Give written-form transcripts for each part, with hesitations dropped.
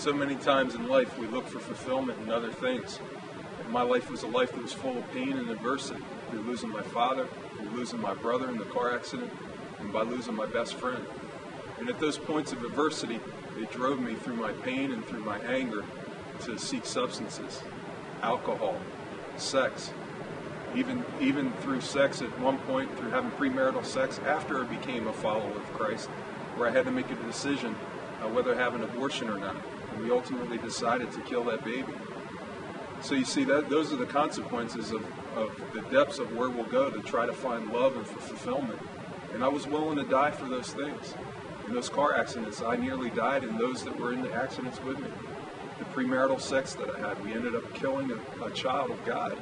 So many times in life we look for fulfillment in other things. And my life was a life that was full of pain and adversity, through losing my father, through losing my brother in the car accident, and by losing my best friend. And at those points of adversity, they drove me through my pain and through my anger to seek substances, alcohol, sex, even through sex at one point, through having premarital sex after I became a follower of Christ, where I had to make a decision whether to have an abortion or not. And we ultimately decided to kill that baby. So you see, those are the consequences of the depths of where we'll go to try to find love and fulfillment. And I was willing to die for those things. In those car accidents, I nearly died, and those that were in the accidents with me. The premarital sex that I had, we ended up killing a child of God.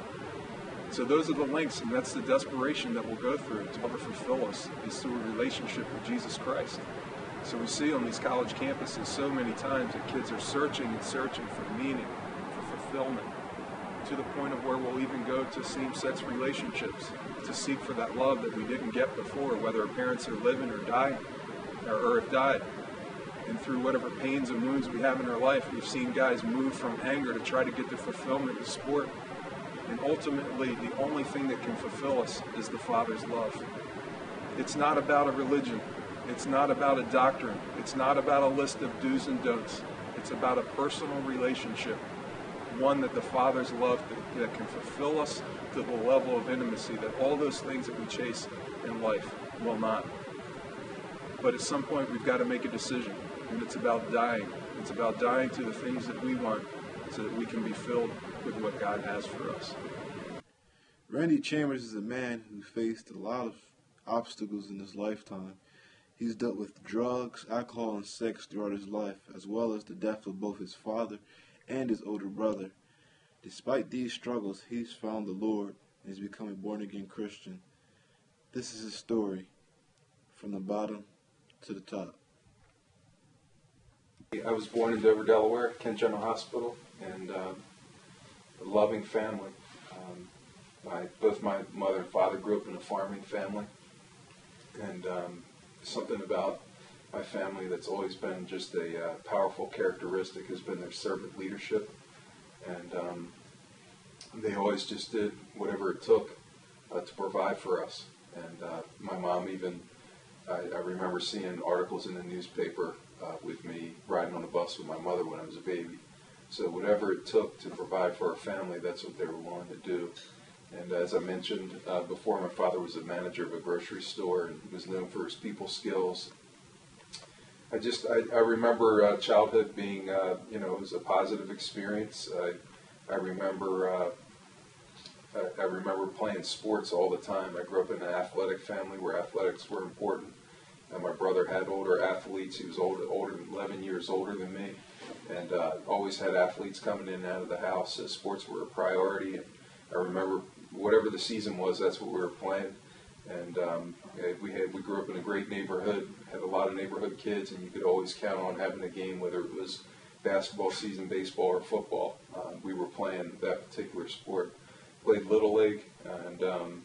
So those are the links, and that's the desperation that we'll go through to ever fulfill us, is through a relationship with Jesus Christ. So we see on these college campuses so many times that kids are searching and searching for meaning, for fulfillment, to the point of where we'll even go to same-sex relationships to seek for that love that we didn't get before, whether our parents are living or dying, or have died. And through whatever pains and wounds we have in our life, we've seen guys move from anger to try to get the fulfillment in sport. And ultimately, the only thing that can fulfill us is the Father's love. It's not about a religion. It's not about a doctrine. It's not about a list of do's and don'ts. It's about a personal relationship, one that the Father's love that can fulfill us to the level of intimacy that all those things that we chase in life will not. But at some point, we've got to make a decision, and it's about dying. It's about dying to the things that we want so that we can be filled with what God has for us. Randy Chambers is a man who faced a lot of obstacles in his lifetime. He's dealt with drugs, alcohol, and sex throughout his life, as well as the death of both his father and his older brother. Despite these struggles, he's found the Lord and has become a born-again Christian. This is his story, from the bottom to the top. I was born in Dover, Delaware, Kent General Hospital, and a loving family. Both my mother and father grew up in a farming family, and something about my family that's always been just a powerful characteristic has been their servant leadership, and they always just did whatever it took to provide for us. And my mom even, I remember seeing articles in the newspaper with me riding on a bus with my mother when I was a baby. So whatever it took to provide for our family, that's what they were willing to do. And as I mentioned before, my father was a manager of a grocery store and was known for his people skills. I remember childhood being, it was a positive experience. I remember playing sports all the time. I grew up in an athletic family where athletics were important. And my brother had older athletes. He was 11 years older than me, and always had athletes coming in and out of the house. So sports were a priority. And I remember whatever the season was, that's what we were playing. And we grew up in a great neighborhood, had a lot of neighborhood kids, and you could always count on having a game, whether it was basketball season, baseball, or football. We were playing that particular sport. Played Little League and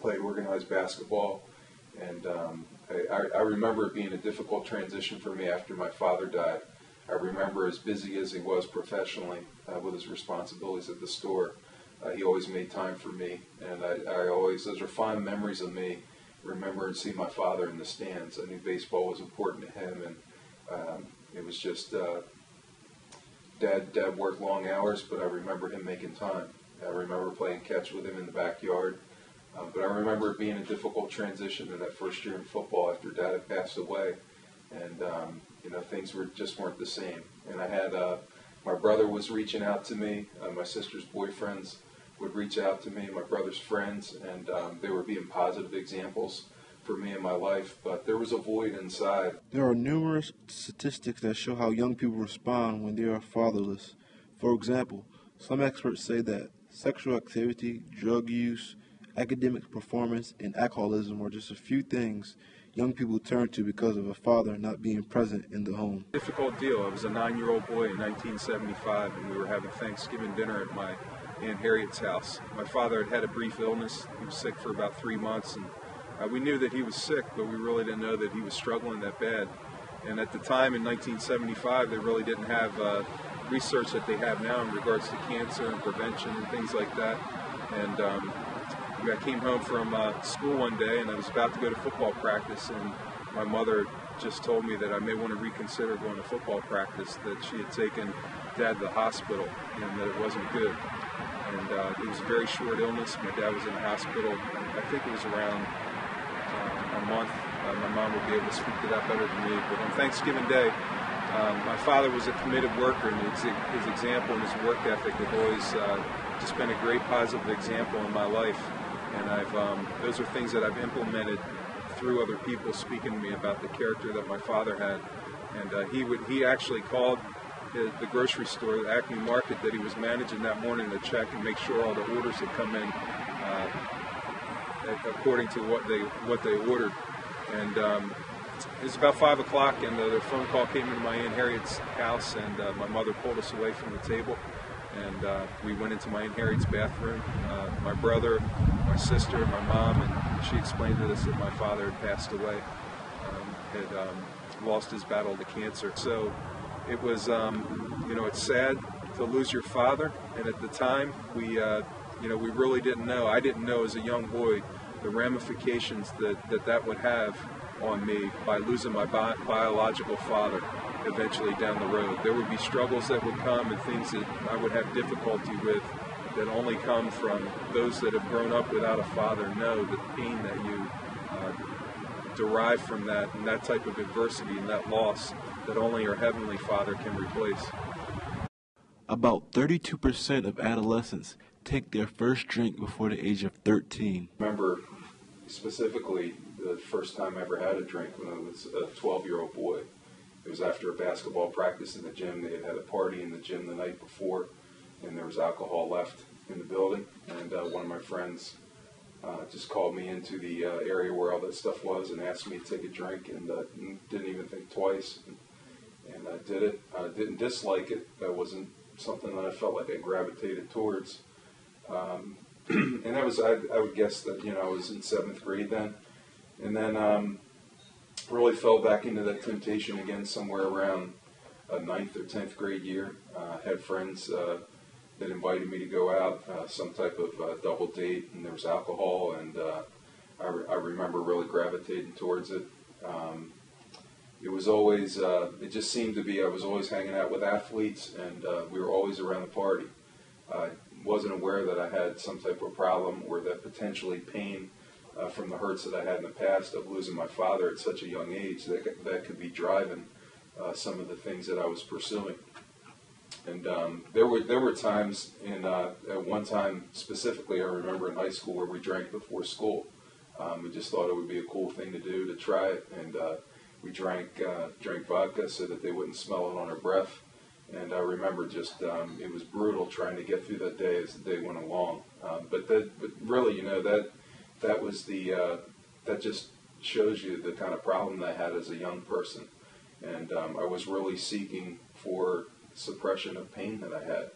played organized basketball. And I remember it being a difficult transition for me after my father died. I remember, as busy as he was professionally with his responsibilities at the store, he always made time for me. And those are fond memories of me, remembering seeing my father in the stands. I knew baseball was important to him, and it was just, Dad worked long hours, but I remember him making time. I remember playing catch with him in the backyard. But I remember it being a difficult transition in that first year in football after Dad had passed away, and things weren't the same. And I had my brother was reaching out to me, my sister's boyfriends would reach out to me, my brother's friends, and they were being positive examples for me in my life. But there was a void inside. There are numerous statistics that show how young people respond when they are fatherless. For example, some experts say that sexual activity, drug use, academic performance, and alcoholism are just a few things young people turn to because of a father not being present in the home. Difficult deal. I was a 9-year-old boy in 1975, and we were having Thanksgiving dinner at my Aunt Harriet's house. My father had a brief illness. He was sick for about 3 months, and we knew that he was sick, but we really didn't know that he was struggling that bad. And at the time in 1975, they really didn't have research that they have now in regards to cancer and prevention and things like that. And I came home from school one day, and I was about to go to football practice, and my mother just told me that I may want to reconsider going to football practice, that she had taken Dad to the hospital and that it wasn't good. And it was a very short illness. My dad was in the hospital. I think it was around a month. My mom would be able to speak to that better than me. But on Thanksgiving Day, my father was a committed worker, and his example and his work ethic have always just been a great positive example in my life. And those are things that I've implemented through other people speaking to me about the character that my father had. And he actually called the grocery store, the Acme Market that he was managing that morning, to check and make sure all the orders had come in according to what they ordered. And it was about 5 o'clock, and the phone call came into my Aunt Harriet's house, and my mother pulled us away from the table, and we went into my Aunt Harriet's bathroom. My brother, my sister, my mom, and she explained to us that my father had passed away, had lost his battle to cancer. So it was, it's sad to lose your father, and at the time we really didn't know. I didn't know as a young boy the ramifications that would have on me by losing my biological father eventually down the road. There would be struggles that would come and things that I would have difficulty with that only come from those that have grown up without a father know the pain that you derive from that and that type of adversity and that loss that only your Heavenly Father can replace. About 32% of adolescents take their first drink before the age of 13. I remember specifically the first time I ever had a drink when I was a 12-year-old boy. It was after a basketball practice in the gym. They had a party in the gym the night before, and there was alcohol left in the building. And one of my friends just called me into the area where all that stuff was and asked me to take a drink, and didn't even think twice. And I did it. I didn't dislike it. That wasn't something that I felt like I gravitated towards. And that was, I would guess that, I was in 7th grade then. And then really fell back into that temptation again somewhere around 9th or 10th grade year. Had friends that invited me to go out, some type of double date, and there was alcohol, and I remember really gravitating towards it. It was always, it just seemed to be, I was always hanging out with athletes, and we were always around the party. I wasn't aware that I had some type of problem or that potentially pain from the hurts that I had in the past of losing my father at such a young age that could be driving some of the things that I was pursuing. And there were times, at one time specifically, I remember in high school where we drank before school. We just thought it would be a cool thing to do, to try it, and we drank vodka so that they wouldn't smell it on our breath. And I remember just it was brutal trying to get through that day as the day went along. But really, that was that just shows you the kind of problem that I had as a young person. And I was really seeking for suppression of pain that I had.